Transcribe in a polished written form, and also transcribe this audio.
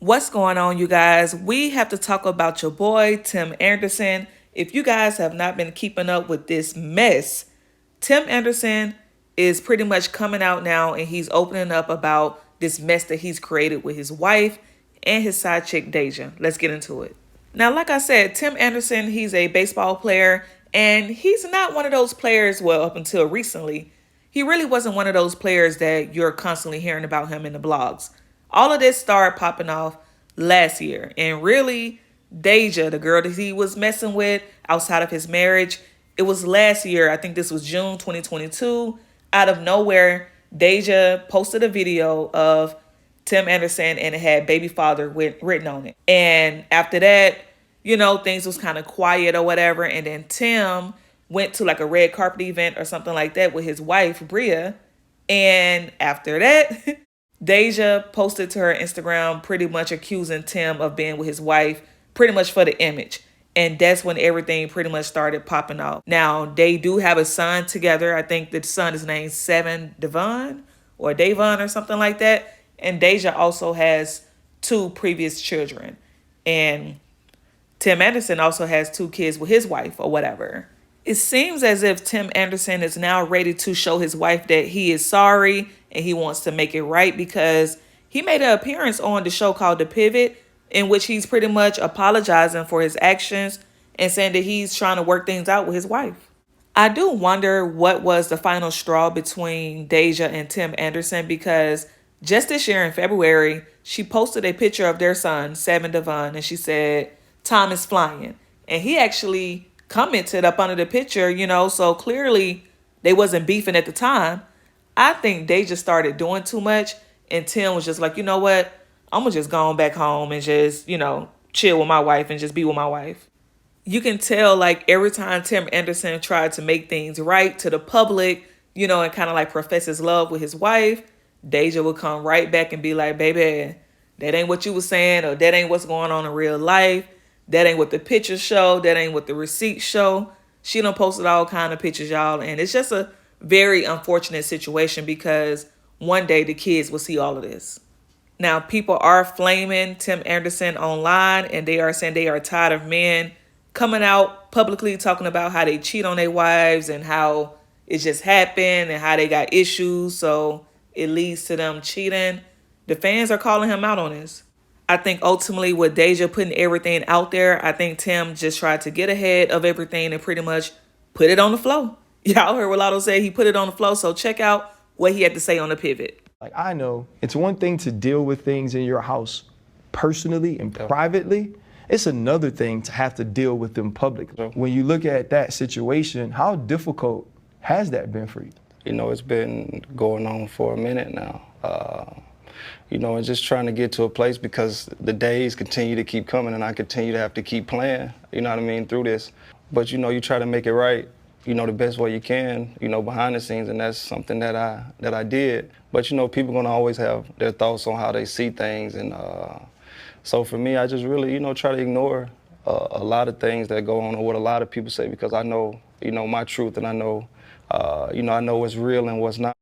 What's going on, you guys? We have to talk about your boy, Tim Anderson. If you guys have not been keeping up with this mess, Tim Anderson is pretty much coming out now and he's opening up about this mess that he's created with his wife and his side chick, Dejah. Let's get into it. Now, like I said, Tim Anderson, he's a baseball player and he's not one of those players, well, up until recently, he really wasn't one of those players that you're constantly hearing about him in the blogs. All of this started popping off last year. And really, Dejah, the girl that he was messing with outside of his marriage, it was last year. I think this was June 2022. Out of nowhere, Dejah posted a video of Tim Anderson and it had baby father written on it. And after that, things was kind of quiet or whatever. And then Tim went to like a red carpet event or something like that with his wife, Bria. And after that, Dejah posted to her Instagram pretty much accusing Tim of being with his wife, pretty much for the image. And that's when everything pretty much started popping off. Now, they do have a son together. I think the son is named Devon or something like that. And Dejah also has 2 previous children. And Tim Anderson also has 2 kids with his wife or whatever. It seems as if Tim Anderson is now ready to show his wife that he is sorry and he wants to make it right, because he made an appearance on the show called The Pivot, in which he's pretty much apologizing for his actions and saying that he's trying to work things out with his wife. I do wonder what was the final straw between Dejah and Tim Anderson, because just this year in February, she posted a picture of their son, Devon, and she said, "Time is flying." And he actually commented up under the picture, so clearly they wasn't beefing at the time. I think they just started doing too much, and Tim was just like, you know what? I'm going to just go on back home and just, chill with my wife and just be with my wife. You can tell, like, every time Tim Anderson tried to make things right to the public, and kind of like profess his love with his wife, Dejah would come right back and be like, "Baby, that ain't what you was saying, or that ain't what's going on in real life. That ain't what the pictures show. That ain't what the receipts show." She done posted all kind of pictures, y'all. And it's just a very unfortunate situation, because one day the kids will see all of this. Now, people are flaming Tim Anderson online, and they are saying they are tired of men coming out publicly talking about how they cheat on their wives and how it just happened and how they got issues, so it leads to them cheating. The fans are calling him out on this. I think ultimately with Dejah putting everything out there, I think Tim just tried to get ahead of everything and pretty much put it on the flow. Y'all heard what Lotto said, he put it on the flow, so check out what he had to say on The Pivot. Like, I know it's one thing to deal with things in your house personally and privately. It's another thing to have to deal with them publicly. When you look at that situation, how difficult has that been for you? It's been going on for a minute now. And just trying to get to a place, because the days continue to keep coming and I continue to have to keep playing, through this. But, you try to make it right, the best way you can, behind the scenes, and that's something that I did. But, people gonna always have their thoughts on how they see things. And so for me, I just really, try to ignore a lot of things that go on or what a lot of people say, because I know, my truth, and I know, I know what's real and what's not.